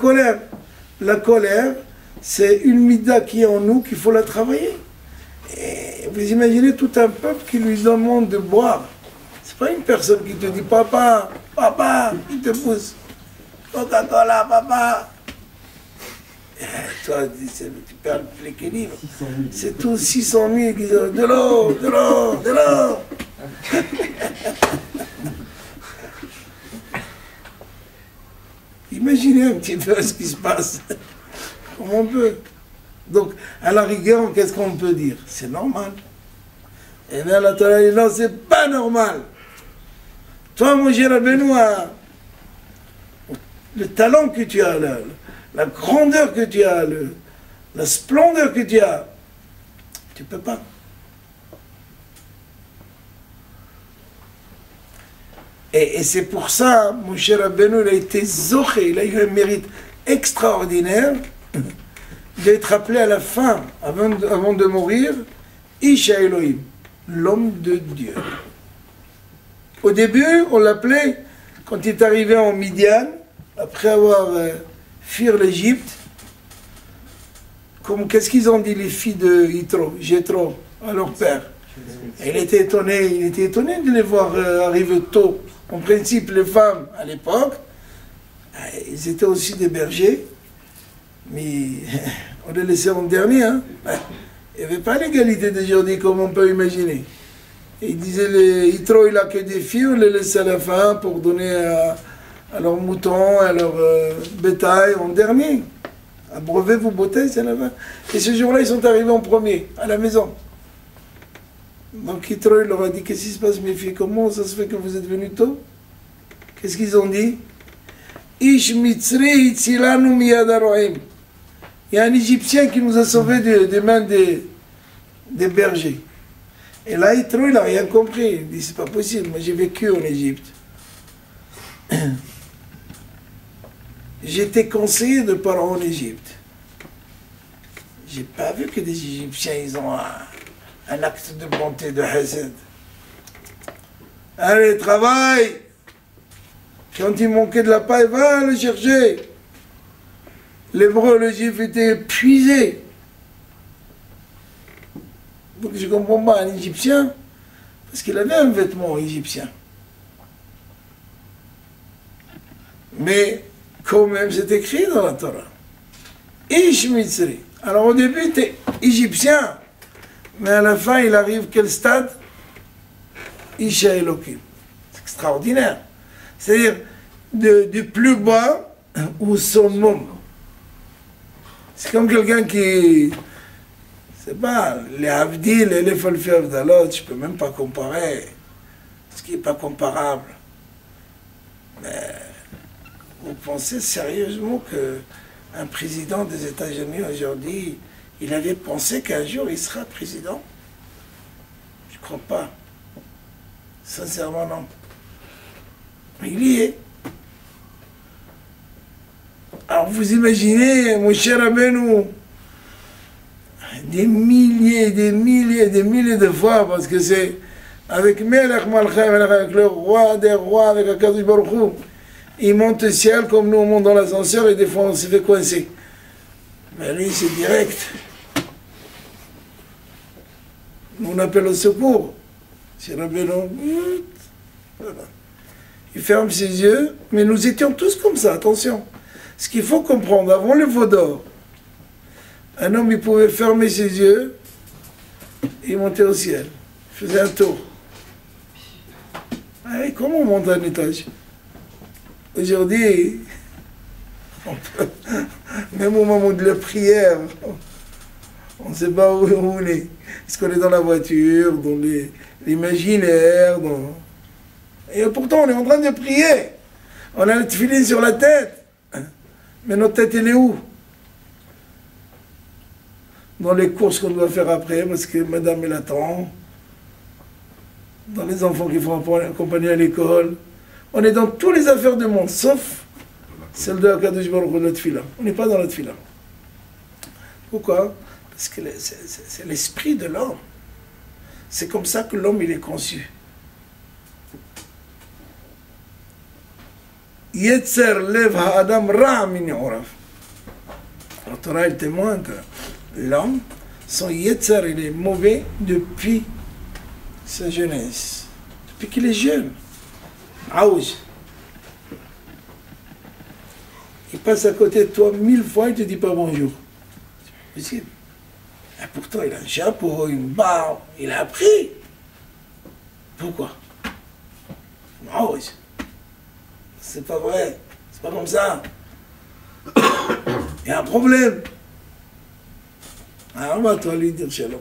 colère, c'est une mida qui est en nous qu'il faut la travailler. Et vous imaginez tout un peuple qui lui demande de boire. C'est pas une personne qui te dit papa, il te pousse. Coca-Cola, papa. Et toi, tu perds l'équilibre. C'est tous 600 000 qui disent de l'eau. Imaginez un petit peu ce qui se passe. Comment on peut? Donc, à la rigueur, qu'est-ce qu'on peut dire? C'est normal. Et bien, la Torah dit non, c'est pas normal. Toi, mon cher Rabbeinu, le talent que tu as, la grandeur que tu as, la splendeur que tu as, tu peux pas. Et c'est pour ça, mon cher Rabbeinu, il a été zoché, il a eu un mérite extraordinaire d'être appelé à la fin, avant de mourir, Isha Elohim, l'homme de Dieu. Au début, on l'appelait, quand il est arrivé en Midian, après avoir fui l'Égypte, qu'est-ce qu'ils ont dit les filles de Jéthro, à leur père? Et il était étonné de les voir arriver tôt. En principe, les femmes, à l'époque, ils étaient aussi des bergers, mais on les laissait en dernier. Hein. Il n'y avait pas l'égalité d'aujourd'hui comme on peut imaginer. Et il disait, Yitro, il n'a que des filles, on les laissait à la fin pour donner à leurs moutons, à leur bétail en dernier. Abreuvez vos bouteilles, c'est à la fin. Et ce jour-là, ils sont arrivés en premier, à la maison. Donc Yitro, il leur a dit, qu'est-ce qui se passe mes filles? Comment ça se fait que vous êtes venus tôt? Qu'est-ce qu'ils ont dit? Ish mitzri itzilanu miyad haroim. Il y a un Égyptien qui nous a sauvés des mains des bergers. Et là, Yitro, il n'a rien compris. Il dit, c'est pas possible, moi j'ai vécu en Égypte. J'étais conseiller de parents en Égypte. J'ai pas vu que des Égyptiens, ils ont un acte de bonté, de hesed. Allez, travaille! Quand il manquait de la paille, va le chercher. L'hébreu, le juif était épuisé. Donc je ne comprends pas un Égyptien, parce qu'il avait un vêtement égyptien. Mais quand même, c'est écrit dans la Torah. Ish Mitzri. Alors au début, tu es égyptien, mais à la fin, il arrive quel stade? Isha Elohim. C'est extraordinaire. C'est-à-dire, du plus bas au summum. C'est comme quelqu'un qui... C'est pas les Avdil et les Falfi Avdalot, je ne peux même pas comparer. Ce qui n'est pas comparable. Mais vous pensez sérieusement qu'un président des États-Unis aujourd'hui, il avait pensé qu'un jour il sera président? Je ne crois pas. Sincèrement, non. Il y est. Alors vous imaginez, mon cher Rabbeinu, des milliers de fois, parce que c'est avec Melech Malchem, avec le roi des rois, avec Akadosh Baruch Hu, il monte au ciel comme nous on monte dans l'ascenseur et des fois on se fait coincer. Mais lui c'est direct. Nous on appelle au secours. C'est Rabbeinu. Voilà. Il ferme ses yeux, mais nous étions tous comme ça, attention. Ce qu'il faut comprendre, avant le veau d'or, un homme il pouvait fermer ses yeux et monter au ciel. Il faisait un tour. Ah, et comment on monte un étage? Aujourd'hui, même au moment de la prière, on ne sait pas où on est. Est-ce qu'on est dans la voiture, dans l'imaginaire, Et pourtant, on est en train de prier. On a le tefillin sur la tête. Mais notre tête, elle est où? Dans les courses qu'on doit faire après, parce que madame, elle attend. Dans les enfants qu'il faut accompagner à l'école. On est dans toutes les affaires du monde, sauf celle de Akadosh Baruch Hu, la tefila. On n'est pas dans la tefila. Pourquoi? Parce que c'est l'esprit de l'homme. C'est comme ça que l'homme, il est conçu. Yetzer lev ha'adam ra min yorav. La Torah, elle témoigne que l'homme, son yetzer, il est mauvais depuis sa jeunesse. Depuis qu'il est jeune. Aouj. Il passe à côté de toi 1000 fois, il ne te dit pas bonjour. C'est possible. Et pourtant, il a un chapeau, une barbe, il a appris. Pourquoi? Aouj. C'est pas vrai, c'est pas comme ça. Il y a un problème. Alors, va toi lui dire shalom.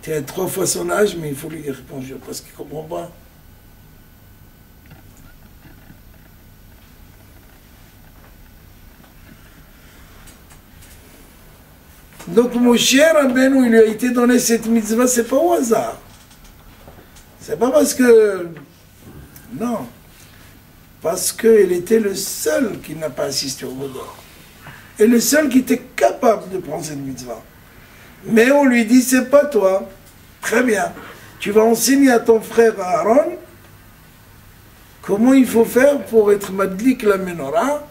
Tu as 3 fois son âge, mais il faut lui dire bonjour parce qu'il ne comprend pas. Donc, mon cher Rabbeinu, il lui a été donné cette mitzvah, c'est pas au hasard. C'est pas parce que Non. Parce qu'il était le seul qui n'a pas assisté au Vaudor. Et le seul qui était capable de prendre cette mitzvah. Mais on lui dit, c'est pas toi. Très bien. Tu vas enseigner à ton frère Aaron comment il faut faire pour être Madlik la Menorah,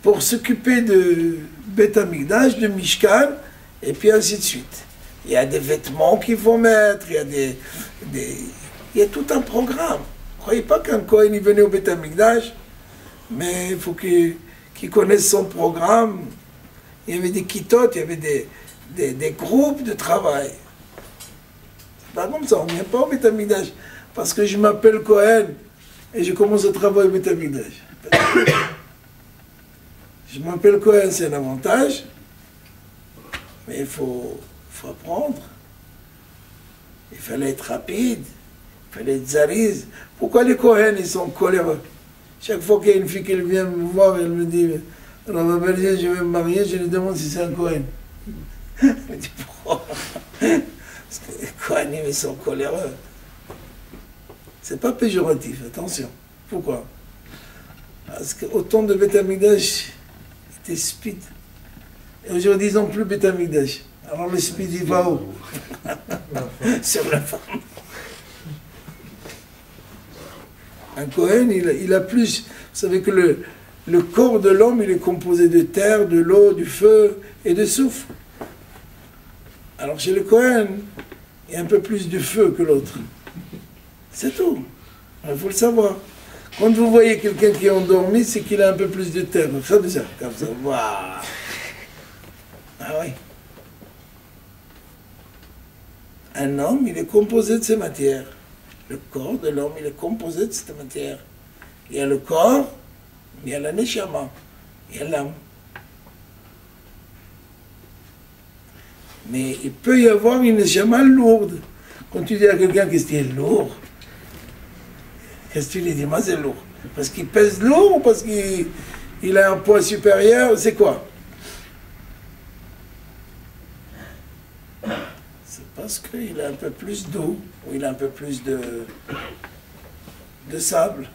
pour s'occuper de Beth Amikdash, de Mishkan, et puis ainsi de suite. Il y a des vêtements qu'il faut mettre, il y a tout un programme. Ne croyez pas qu'un Kohen il venait au Beth Amikdash, mais il faut qu'il connaisse son programme. Il y avait des kitotes, il y avait des groupes de travail. C'est pas comme ça, on ne vient pas au Beth Amikdash parce que je m'appelle Kohen et je commence à travailler au Beth Amikdash. Je m'appelle Kohen, c'est un avantage, mais il faut apprendre. Il fallait être rapide, il fallait être zariz. Pourquoi les Kohen, ils sont coléreux? Chaque fois qu'il y a une fille qui vient me voir, elle me dit, Rav Berger, je vais me marier, je lui demande si c'est un Kohen. Je me dis, pourquoi? Parce que les Kohanim, ils sont coléreux. C'est pas péjoratif, attention. Pourquoi? Parce qu'au temps de Beth Amikdash, il était speed. Et aujourd'hui, ils n'ont plus Beth Amikdash. Alors le speed, il va où? Sur la femme. Un Kohen, il a plus. Vous savez que le corps de l'homme, il est composé de terre, de l'eau, du feu et de souffle. Alors chez le Kohen, il y a un peu plus de feu que l'autre. C'est tout. Il faut le savoir. Quand vous voyez quelqu'un qui est endormi, c'est qu'il a un peu plus de terre. Comme ça, waouh. Ah oui. Un homme, il est composé de ces matières. Le corps de l'homme, il est composé de cette matière. Il y a le corps, il y a la neshama, il y a l'âme. Mais il peut y avoir une neshama lourde. Quand tu dis à quelqu'un qu'est-ce qui est lourd, qu'est-ce que tu lui dis? Moi, c'est lourd. Parce qu'il pèse lourd ou parce qu'il a un poids supérieur? C'est quoi? C'est parce qu'il a un peu plus d'eau, ou il a un peu plus de sable.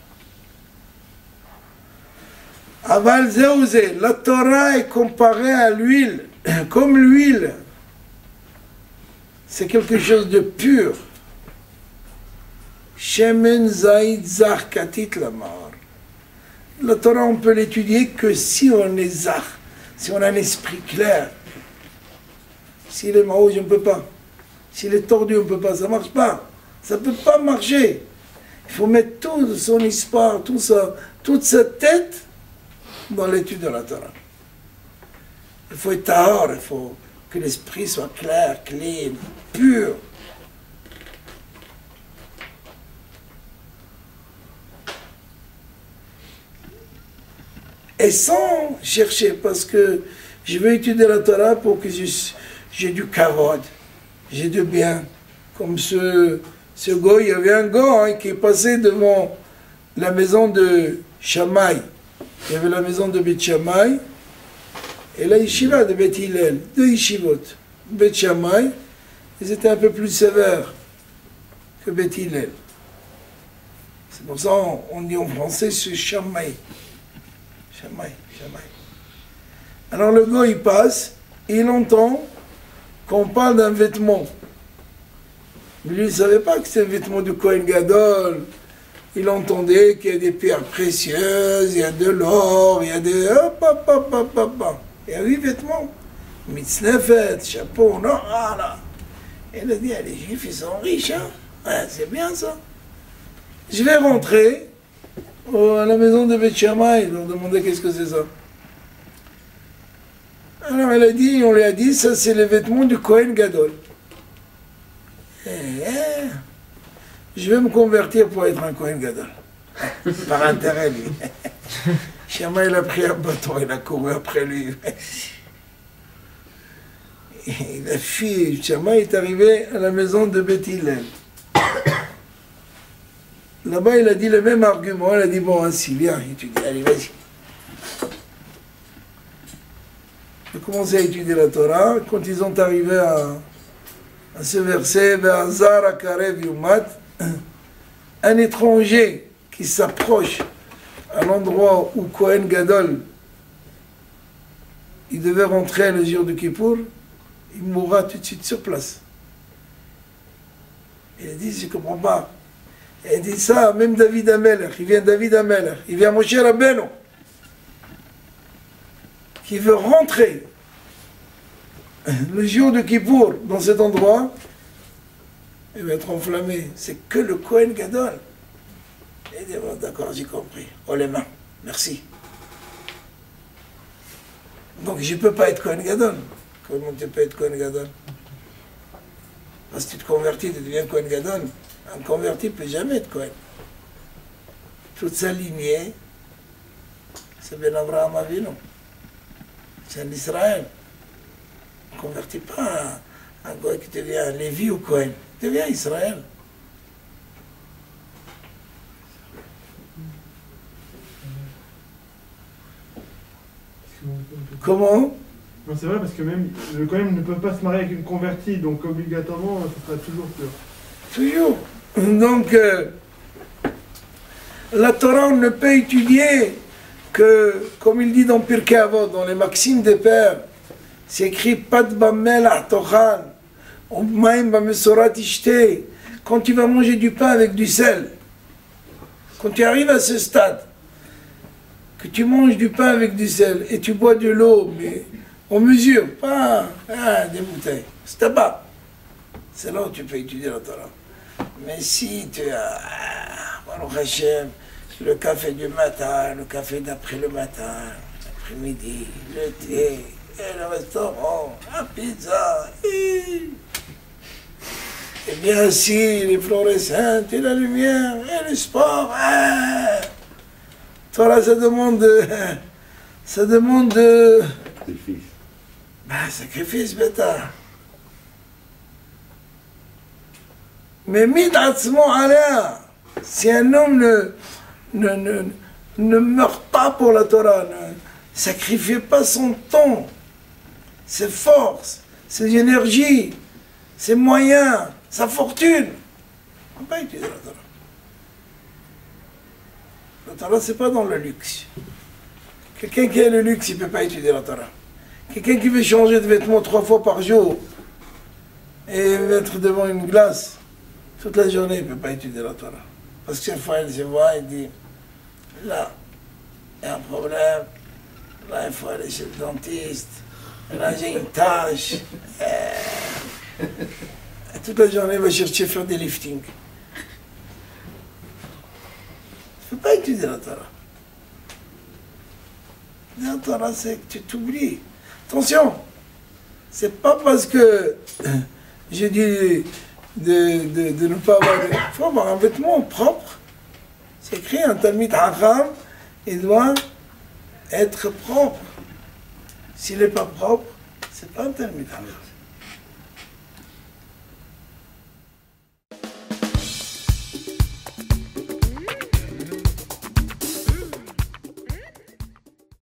Aval Zéouzé, la Torah est comparée à l'huile, comme l'huile. C'est quelque chose de pur. Shemen Zaïd Zar Katit Lamar. La Torah, on peut l'étudier que si on est zar, si on a un esprit clair. S'il est maouj, on ne peut pas. S'il est tordu, on ne peut pas. Ça ne marche pas. Ça ne peut pas marcher. Il faut mettre toute son histoire, toute sa tête dans l'étude de la Torah. Il faut être tahor, il faut que l'esprit soit clair, clean, pur. Et sans chercher, parce que je veux étudier la Torah pour que j'ai du kavod, j'ai du bien. Comme ce goy, il y avait un goy qui est passé devant la maison de Shammai. Il y avait la maison de Beth Shammai et la yeshiva de Beth Hillel, deux yeshivot. Beth Shammai, ils étaient un peu plus sévères que Beth Hillel. C'est pour ça qu'on dit en français ce Shammai. Shammai. Alors le gars il passe, et il entend qu'on parle d'un vêtement. Mais lui il ne savait pas que c'était un vêtement du Kohen Gadol. Il entendait qu'il y a des pierres précieuses, il y a de l'or, il y a des... Il y a 8 vêtements. Mitznefet, chapeau, non, ah là. Et il a dit, les Juifs ils sont riches, hein. Ouais, c'est bien ça. Je vais rentrer à la maison de Beth Shammai, ils leur demandaient qu'est-ce que c'est ça. Alors on lui a dit, ça c'est les vêtements du Kohen Gadol. Je vais me convertir pour être un Kohen Gadol. Par intérêt, lui. Shammai, il a pris un bâton, il a couru après lui. Et la fille, Shammai est arrivé à la maison de Beth Hillel. Là-bas, il a dit le même argument. Il a dit, bon, ainsi, viens, étudie. Allez, vas-y. Ils ont commencé à étudier la Torah. Quand ils sont arrivés à ce verset, un étranger qui s'approche à l'endroit où Kohen Gadol, il devait rentrer le jour du Kippour, il mourra tout de suite sur place. Il dit, je ne comprends pas. Il dit ça, même David Amelech, il vient David Amelech, il vient Moshe Rabbeinu, qui veut rentrer le jour de Kippour dans cet endroit, il va être enflammé. C'est que le Kohen Gadol. Il dit, bon, d'accord, j'ai compris. Oh les mains, merci. Donc je ne peux pas être Kohen Gadol. Comment tu peux être Kohen Gadol? Parce que tu te convertis, tu deviens Kohen Gadol. Un converti ne peut jamais être Kohen. Toute sa lignée, c'est Ben Abraham Avinu. C'est un Israël. On ne convertit pas un Kohen qui devient un Lévi ou Kohen. Il devient Israël. Comment? Non, c'est vrai parce que même le Kohen ne peut pas se marier avec une convertie, donc obligatoirement, ça sera toujours pur. Toujours. Donc, la Torah, on ne peut étudier que, comme il dit dans Pirkei Avot, dans les Maximes des Pères, c'est écrit Pat b'melach tochal, u'mayim b'mesorat tishteh. Quand tu vas manger du pain avec du sel, quand tu arrives à ce stade, que tu manges du pain avec du sel et tu bois de l'eau, mais on mesure, pas des bouteilles, c'est tabac. C'est là où tu peux étudier la Torah. Mais si tu as, Baruch Hashem, le café du matin, le café d'après le matin, l'après-midi, le thé, et le restaurant, la pizza, et bien si les fluorescentes, et la lumière, et le sport, Torah, ça demande sacrifice, bêta. Mais midatzmo alea, si un homme ne meurt pas pour la Torah, ne sacrifie pas son temps, ses forces, ses énergies, ses moyens, sa fortune, on ne peut pas étudier la Torah. La Torah, ce n'est pas dans le luxe. Quelqu'un qui a le luxe, il ne peut pas étudier la Torah. Quelqu'un qui veut changer de vêtements 3 fois par jour et être devant une glace toute la journée, il ne peut pas étudier la Torah. Parce que chaque fois, il se voit, il dit, là, il y a un problème, là, il faut aller chez le dentiste, là, j'ai une tâche. Et toute la journée, il va chercher à faire des liftings. Il ne faut pas étudier la Torah. La Torah, c'est que tu t'oublies. Attention, c'est pas parce que j'ai dit de ne pas avoir... Il faut avoir un vêtement propre. C'est écrit, un Talmid Hacham, il doit être propre. S'il n'est pas propre, c'est pas un Talmid Hacham.